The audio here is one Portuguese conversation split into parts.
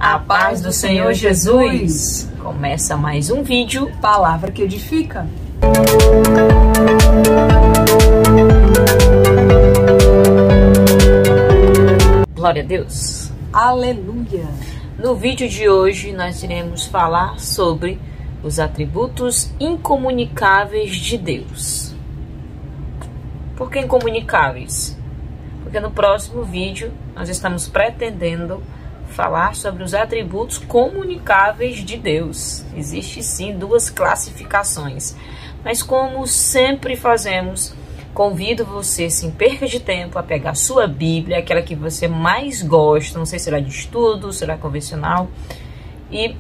A paz do Senhor Jesus. Começa mais um vídeo, Palavra que Edifica. Glória a Deus. Aleluia. No vídeo de hoje nós iremos falar sobre os atributos incomunicáveis de Deus. Por que incomunicáveis? Porque no próximo vídeo nós estamos pretendendo falar sobre os atributos comunicáveis de Deus. Existe sim duas classificações, mas como sempre fazemos, convido você, sem perca de tempo, a pegar sua Bíblia, aquela que você mais gosta, não sei se será de estudo, será convencional, e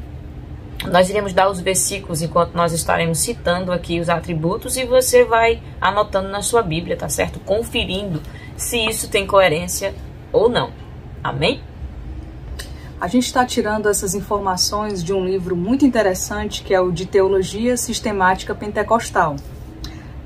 nós iremos dar os versículos enquanto nós estaremos citando aqui os atributos, e você vai anotando na sua Bíblia, tá certo? Conferindo se isso tem coerência ou não. Amém? A gente está tirando essas informações de um livro muito interessante, que é o de Teologia Sistemática Pentecostal.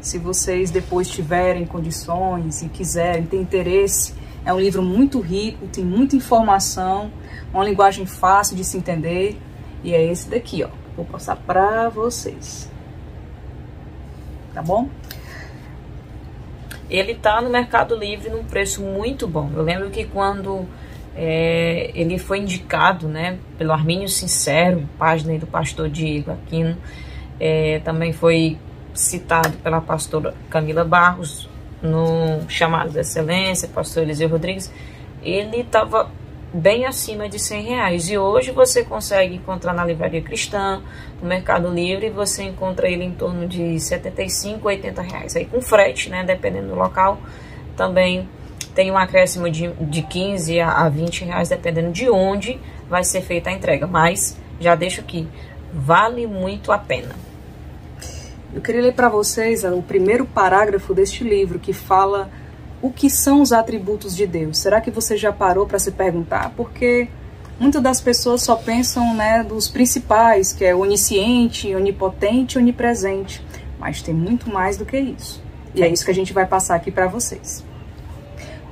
Se vocês depois tiverem condições e quiserem, ter interesse, é um livro muito rico, tem muita informação, uma linguagem fácil de se entender, e é esse daqui, ó. Vou passar para vocês. Tá bom? Ele tá no Mercado Livre num preço muito bom. Eu lembro que quando ele foi indicado, né, pelo Armínio Sincero, página aí do pastor Diego Aquino, também foi citado pela pastora Camila Barros no Chamado da Excelência, pastor Eliseu Rodrigues. Ele estava bem acima de R$100, e hoje você consegue encontrar na Livraria Cristã, no Mercado Livre, e você encontra ele em torno de R$75, R$80, aí com frete, né, dependendo do local. Também tem um acréscimo de 15 a R$20, dependendo de onde vai ser feita a entrega, mas já deixo aqui, vale muito a pena. Eu queria ler para vocês o primeiro parágrafo deste livro, que fala o que são os atributos de Deus. Será que você já parou para se perguntar? Porque muitas das pessoas só pensam, né, dos principais, que é onisciente, onipotente, onipresente. Mas tem muito mais do que isso. E é isso que a gente vai passar aqui para vocês.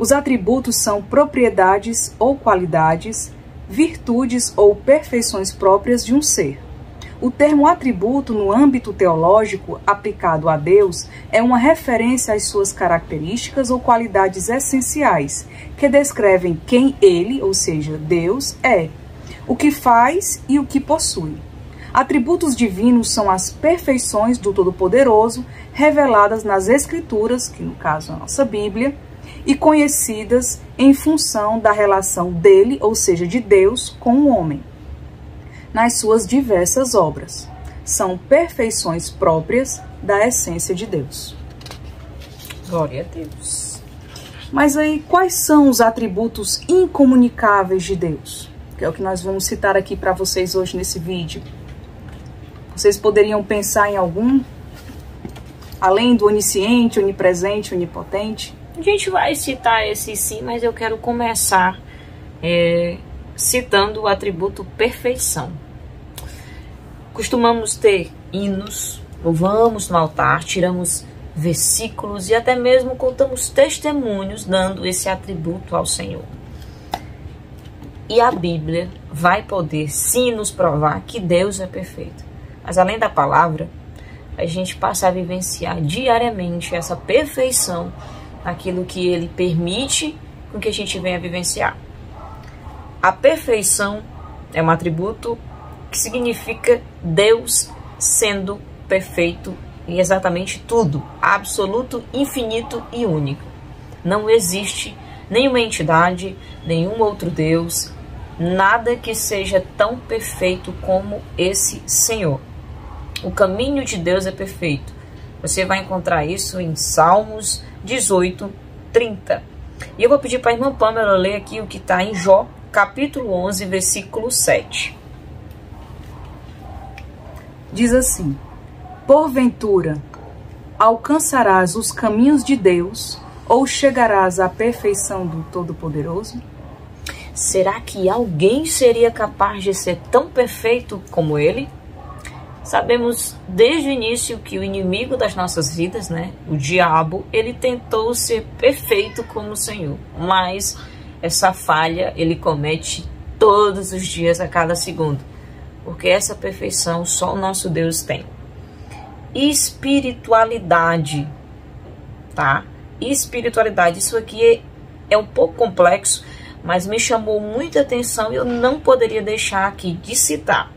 Os atributos são propriedades ou qualidades, virtudes ou perfeições próprias de um ser. O termo atributo, no âmbito teológico aplicado a Deus, é uma referência às suas características ou qualidades essenciais, que descrevem quem ele, ou seja, Deus, é, o que faz e o que possui. Atributos divinos são as perfeições do Todo-Poderoso, reveladas nas Escrituras, que no caso é a nossa Bíblia, e conhecidas em função da relação dele, ou seja, de Deus, com o homem, nas suas diversas obras. São perfeições próprias da essência de Deus. Glória a Deus. Mas aí, quais são os atributos incomunicáveis de Deus? Que é o que nós vamos citar aqui para vocês hoje nesse vídeo. Vocês poderiam pensar em algum? Além do onisciente, onipresente, onipotente? A gente vai citar esse sim, mas eu quero começar citando o atributo perfeição. Costumamos ter hinos, louvamos no altar, tiramos versículos e até mesmo contamos testemunhos dando esse atributo ao Senhor. E a Bíblia vai poder sim nos provar que Deus é perfeito. Mas além da palavra, a gente passa a vivenciar diariamente essa perfeição naquilo que Ele permite com que a gente venha vivenciar. A perfeição é um atributo que significa Deus sendo perfeito em exatamente tudo, absoluto, infinito e único. Não existe nenhuma entidade, nenhum outro Deus, nada que seja tão perfeito como esse Senhor. O caminho de Deus é perfeito. Você vai encontrar isso em Salmos 18, 30. E eu vou pedir para a irmã Pamela ler aqui o que está em Jó, capítulo 11, versículo 7. Diz assim: porventura, alcançarás os caminhos de Deus, ou chegarás à perfeição do Todo-Poderoso? Será que alguém seria capaz de ser tão perfeito como Ele? Sabemos desde o início que o inimigo das nossas vidas, né, o diabo, ele tentou ser perfeito como o Senhor, mas essa falha ele comete todos os dias, a cada segundo. Porque essa perfeição só o nosso Deus tem. Espiritualidade, tá? Espiritualidade, isso aqui é um pouco complexo, mas me chamou muita atenção e eu não poderia deixar aqui de citar.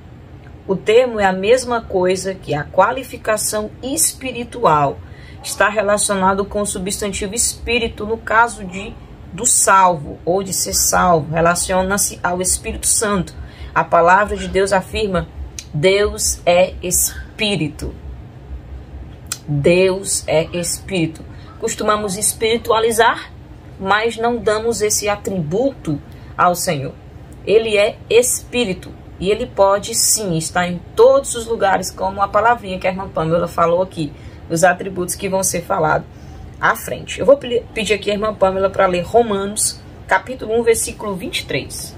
O termo é a mesma coisa que a qualificação espiritual. Está relacionado com o substantivo espírito, no caso do salvo ou de ser salvo, relaciona-se ao Espírito Santo. A palavra de Deus afirma: Deus é Espírito. Deus é Espírito. Costumamos espiritualizar, mas não damos esse atributo ao Senhor. Ele é Espírito e Ele pode sim estar em todos os lugares, como a palavrinha que a irmã Pamela falou aqui, os atributos que vão ser falados à frente. Eu vou pedir aqui a irmã Pamela para ler Romanos, capítulo 1, versículo 23.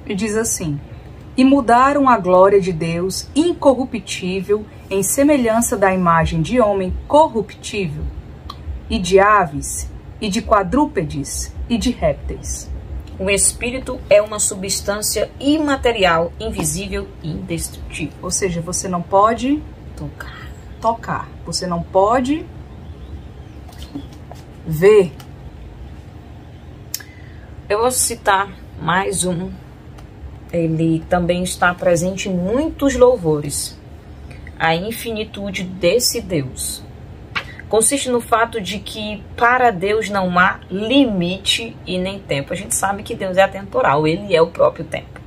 E diz assim: e mudaram a glória de Deus incorruptível em semelhança da imagem de homem corruptível, e de aves, e de quadrúpedes, e de répteis. O Espírito é uma substância imaterial, invisível e indestrutível. Ou seja, você não pode tocar. Você não pode ver. Eu vou citar mais um. Ele também está presente em muitos louvores. A infinitude desse Deus consiste no fato de que para Deus não há limite e nem tempo. A gente sabe que Deus é atemporal, Ele é o próprio tempo.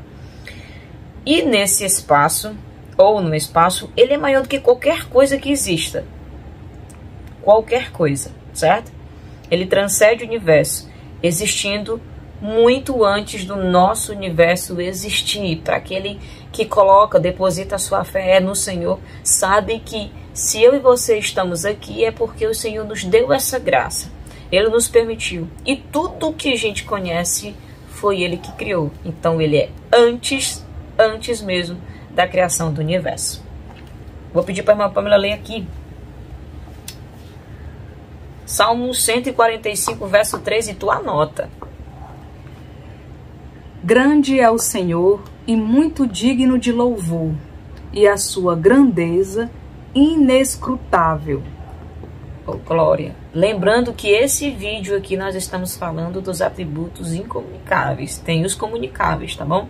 E nesse espaço, ou no espaço, Ele é maior do que qualquer coisa que exista. Qualquer coisa, certo? Ele transcende o universo, existindo muito antes do nosso universo existir. Para aquele que deposita a sua fé no Senhor, sabe que se eu e você estamos aqui é porque o Senhor nos deu essa graça. Ele nos permitiu. E tudo que a gente conhece foi Ele que criou. Então Ele é antes mesmo da criação do universo. Vou pedir para a irmã Pamela ler aqui. Salmo 145, verso 3, e tu anota. Grande é o Senhor e muito digno de louvor, e a sua grandeza inescrutável. Oh, glória. Lembrando que esse vídeo aqui nós estamos falando dos atributos incomunicáveis. Tem os comunicáveis, tá bom?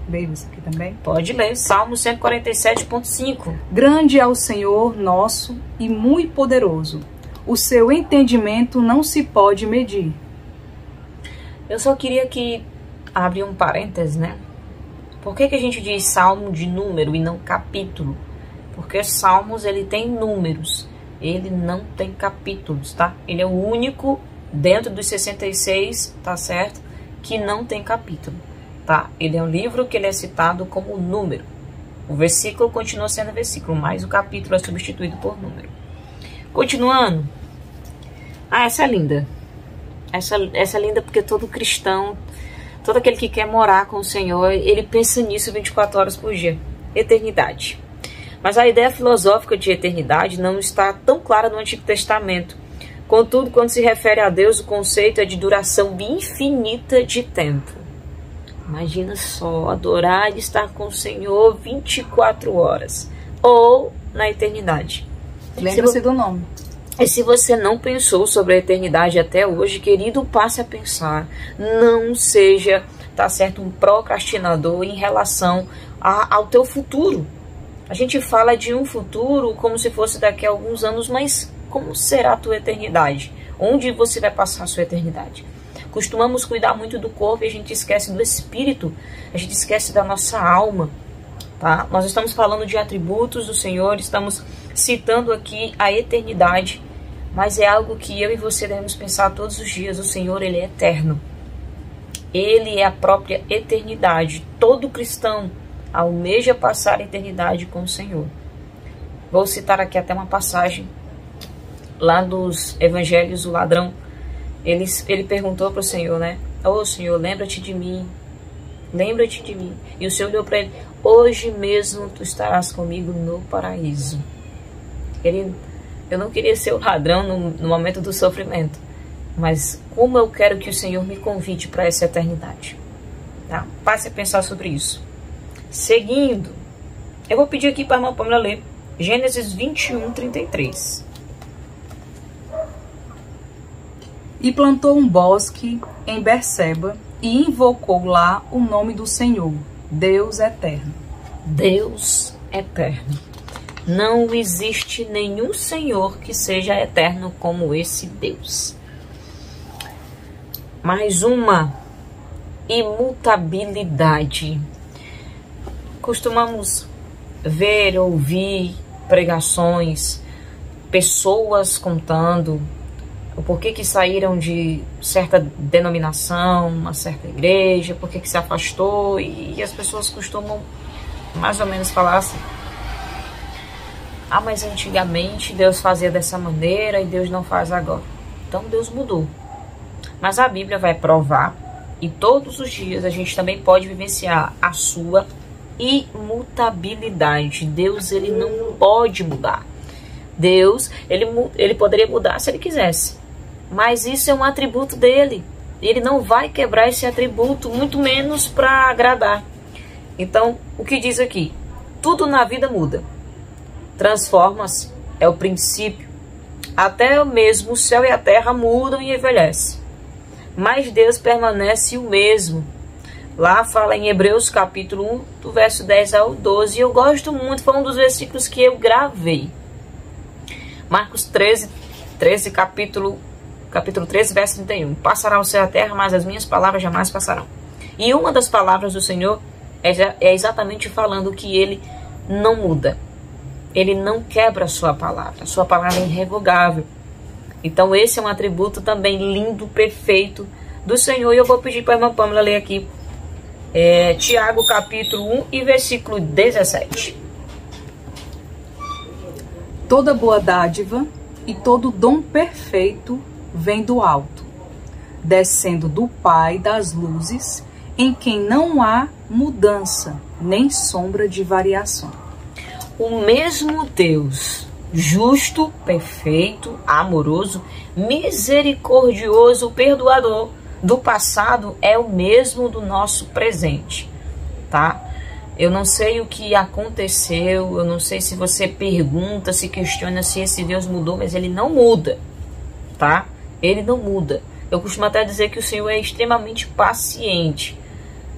Veio isso aqui também? Pode ler, Salmo 147.5. Grande é o Senhor nosso e muito poderoso. O seu entendimento não se pode medir. Eu só queria abrir um parênteses, né? Por que a gente diz salmo de número e não capítulo? Porque Salmos, ele tem números, ele não tem capítulos, tá? Ele é o único dentro dos 66, tá certo? Que não tem capítulo, tá? Ele é um livro que ele é citado como número. O versículo continua sendo versículo, mas o capítulo é substituído por número. Continuando. Ah, essa é linda. Essa é linda porque todo cristão, todo aquele que quer morar com o Senhor, ele pensa nisso 24 horas por dia. Eternidade. Mas a ideia filosófica de eternidade não está tão clara no Antigo Testamento. Contudo, quando se refere a Deus, o conceito é de duração infinita de tempo. Imagina só, adorar e estar com o Senhor 24 horas. Ou na eternidade. Lembra-se do nome. E se você não pensou sobre a eternidade até hoje, querido, passe a pensar. Não seja, tá certo, um procrastinador em relação ao teu futuro. A gente fala de um futuro como se fosse daqui a alguns anos, mas como será a tua eternidade? Onde você vai passar a sua eternidade? Costumamos cuidar muito do corpo e a gente esquece do espírito, a gente esquece da nossa alma, tá? Nós estamos falando de atributos do Senhor, estamos citando aqui a eternidade, mas é algo que eu e você devemos pensar todos os dias. O Senhor, Ele é eterno. Ele é a própria eternidade. Todo cristão almeja passar a eternidade com o Senhor. Vou citar aqui até uma passagem lá dos evangelhos. O ladrão, ele perguntou para o Senhor, né? Ô Senhor, lembra-te de mim. Lembra-te de mim. E o Senhor deu para ele: hoje mesmo tu estarás comigo no paraíso. Eu não queria ser o ladrão no momento do sofrimento. mas como eu quero que o Senhor me convide para essa eternidade. Tá? Passe a pensar sobre isso. Seguindo, eu vou pedir aqui para a irmã Pâmela ler Gênesis 21, 33. E plantou um bosque em Berseba e invocou lá o nome do Senhor, Deus eterno. Deus eterno. Não existe nenhum Senhor que seja eterno como esse Deus. Mais uma imutabilidade. Costumamos ver, ouvir pregações, pessoas contando o porquê que saíram de certa denominação, uma certa igreja, porquê que se afastou, e as pessoas costumam mais ou menos falar assim: ah, mas antigamente Deus fazia dessa maneira e Deus não faz agora. Então Deus mudou. Mas a Bíblia vai provar, e todos os dias a gente também pode vivenciar a sua imutabilidade. Deus, ele não pode mudar. Deus, ele poderia mudar se ele quisesse, mas isso é um atributo dele. Ele não vai quebrar esse atributo, muito menos para agradar. Então, o que diz aqui? Tudo na vida muda. Transforma-se, é o princípio. Até mesmo o céu e a terra mudam e envelhecem, mas Deus permanece o mesmo. Lá fala em Hebreus capítulo 1, do verso 10 ao 12, e eu gosto muito, foi um dos versículos que eu gravei. Marcos 13, capítulo 13, verso 31. Passará o céu e a terra, mas as minhas palavras jamais passarão. E uma das palavras do Senhor é exatamente falando que ele não muda. Ele não quebra a sua palavra é irrevogável. Então esse é um atributo também lindo, perfeito do Senhor. E eu vou pedir para a irmã Pâmela ler aqui Tiago capítulo 1 e versículo 17. Toda boa dádiva e todo dom perfeito vem do alto, descendo do Pai das luzes, em quem não há mudança, nem sombra de variação. O mesmo Deus, justo, perfeito, amoroso, misericordioso, perdoador do passado, é o mesmo do nosso presente, tá? Eu não sei o que aconteceu, eu não sei se você pergunta, se questiona se esse Deus mudou, mas ele não muda, tá? Ele não muda. Eu costumo até dizer que o Senhor é extremamente paciente,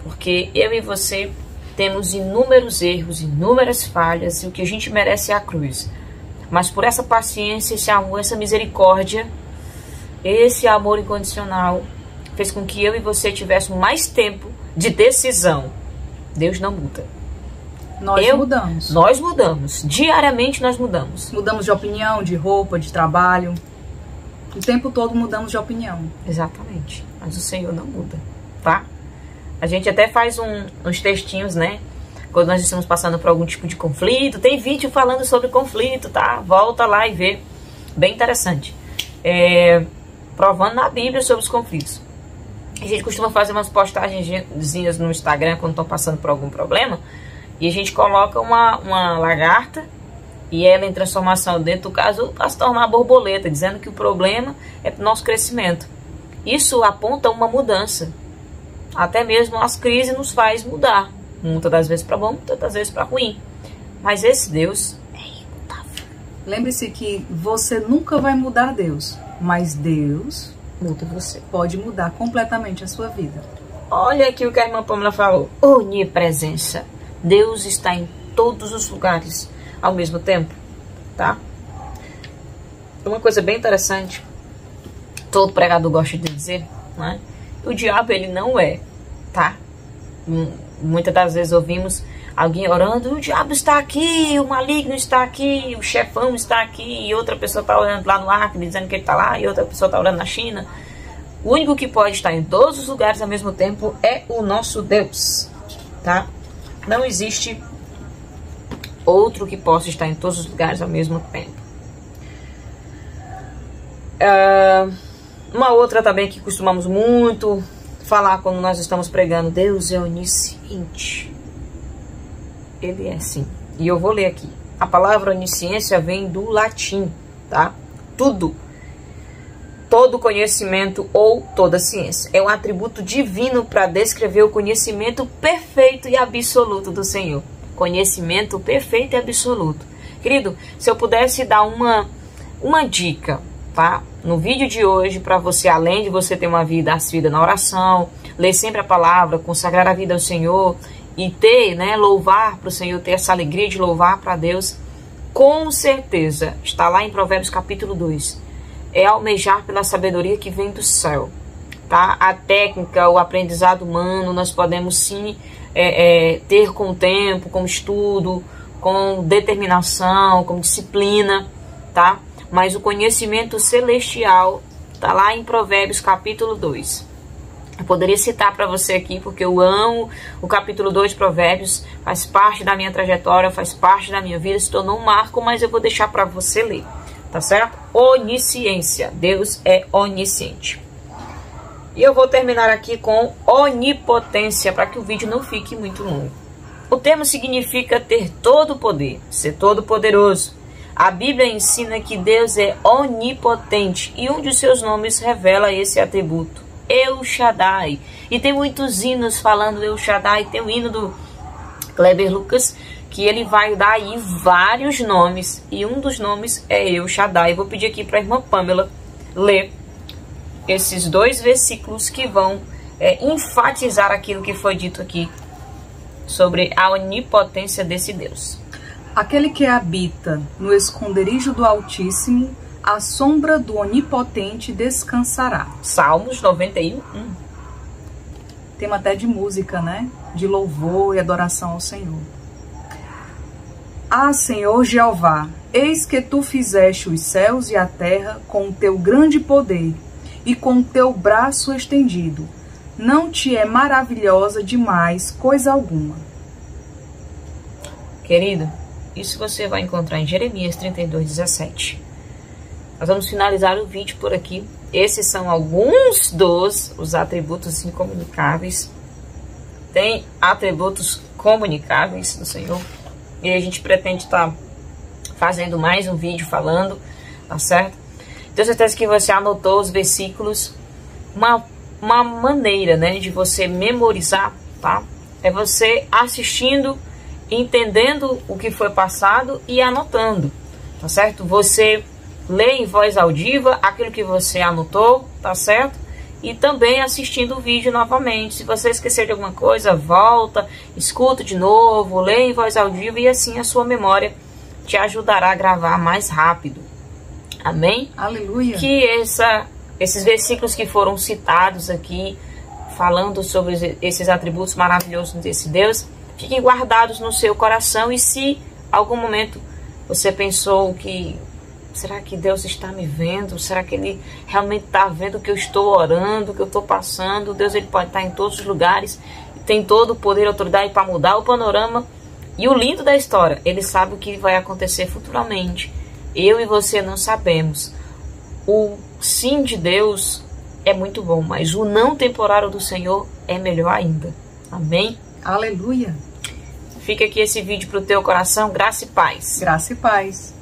porque eu e você temos inúmeros erros, inúmeras falhas, e o que a gente merece é a cruz. Mas por essa paciência, esse amor, essa misericórdia, esse amor incondicional, fez com que eu e você tivéssemos mais tempo de decisão. Deus não muda. Mudamos. Nós mudamos. Diariamente nós mudamos. Mudamos de opinião, de roupa, de trabalho. O tempo todo mudamos de opinião. Exatamente. Mas o Senhor não muda, tá? A gente até faz uns textinhos, né? Quando nós estamos passando por algum tipo de conflito. Tem vídeo falando sobre conflito, tá? Volta lá e vê. Bem interessante. Provando na Bíblia sobre os conflitos. A gente costuma fazer umas postagenzinhas no Instagram quando estão passando por algum problema. E a gente coloca uma lagarta e ela em transformação dentro do caso a se tornar borboleta, dizendo que o problema é para o nosso crescimento. Isso aponta uma mudança. Até mesmo as crises nos faz mudar. Muitas das vezes para bom, muitas das vezes para ruim. Mas esse Deus é imutável. Lembre-se que você nunca vai mudar Deus, mas Deus muda você. Pode mudar completamente a sua vida. Olha aqui o que a irmã Pâmela falou. Onipresença. Deus está em todos os lugares ao mesmo tempo, tá? Uma coisa bem interessante, todo pregador gosta de dizer, né? O diabo, ele não é, tá? Muitas das vezes ouvimos alguém orando, o diabo está aqui, o maligno está aqui, o chefão está aqui, e outra pessoa está orando lá no Acre, dizendo que ele está lá, e outra pessoa está orando na China. O único que pode estar em todos os lugares ao mesmo tempo é o nosso Deus, tá? Não existe outro que possa estar em todos os lugares ao mesmo tempo. Uma outra também que costumamos muito falar quando nós estamos pregando, Deus é onisciente. Ele é sim. E eu vou ler aqui. A palavra onisciência vem do latim, tá? Tudo. todo conhecimento ou toda ciência. É um atributo divino para descrever o conhecimento perfeito e absoluto do Senhor. Conhecimento perfeito e absoluto. Querido, se eu pudesse dar uma dica, tá? No vídeo de hoje, para você, além de você ter uma vida na oração, ler sempre a palavra, consagrar a vida ao Senhor e ter, né, louvar para o Senhor, ter essa alegria de louvar para Deus, com certeza, está lá em Provérbios capítulo 2. É almejar pela sabedoria que vem do céu, tá? A técnica, o aprendizado humano, nós podemos sim ter com o tempo, com estudo, com determinação, com disciplina, tá? Mas o conhecimento celestial tá lá em Provérbios capítulo 2. Eu poderia citar para você aqui, porque eu amo o capítulo 2 de Provérbios, faz parte da minha trajetória, faz parte da minha vida, se tornou um marco, mas eu vou deixar para você ler. Tá certo? Onisciência. Deus é onisciente. E eu vou terminar aqui com onipotência, para que o vídeo não fique muito longo. O termo significa ter todo o poder, ser todo poderoso. A Bíblia ensina que Deus é onipotente e um de seus nomes revela esse atributo, El Shaddai. E tem muitos hinos falando El Shaddai. Tem o hino do Kleber Lucas, que ele vai dar aí vários nomes, e um dos nomes é El Shaddai. Eu vou pedir aqui para a irmã Pamela ler esses 2 versículos que vão enfatizar aquilo que foi dito aqui sobre a onipotência desse Deus. Aquele que habita no esconderijo do Altíssimo, à sombra do Onipotente descansará. Salmos 91:1. Tema até de música, né? De louvor e adoração ao Senhor. Ah, Senhor Jeová, eis que tu fizeste os céus e a terra com o teu grande poder e com o teu braço estendido. Não te é maravilhosa demais coisa alguma. Querido, isso você vai encontrar em Jeremias 32:17. Nós vamos finalizar o vídeo por aqui. Esses são alguns os atributos incomunicáveis. Tem atributos comunicáveis do Senhor. E a gente pretende estar fazendo mais um vídeo falando, tá certo? Tenho certeza que você anotou os versículos. Uma maneira, né, de você memorizar, tá? É você assistindo, entendendo o que foi passado e anotando, tá certo? Você lê em voz audiva aquilo que você anotou, tá certo? E também assistindo o vídeo novamente. Se você esquecer de alguma coisa, volta, escuta de novo, lê em voz audiva, e assim a sua memória te ajudará a gravar mais rápido. Amém? Aleluia! Que esses versículos que foram citados aqui, falando sobre esses atributos maravilhosos desse Deus, fiquem guardados no seu coração. E se algum momento você pensou que será que Deus está me vendo? Será que Ele realmente está vendo o que eu estou orando, o que eu estou passando? Deus, Ele pode estar em todos os lugares, tem todo o poder e autoridade para mudar o panorama. E o lindo da história, Ele sabe o que vai acontecer futuramente. Eu e você não sabemos. O sim de Deus é muito bom, mas o não temporário do Senhor é melhor ainda. Amém? Aleluia! Fica aqui esse vídeo para o teu coração. Graça e paz. Graça e paz.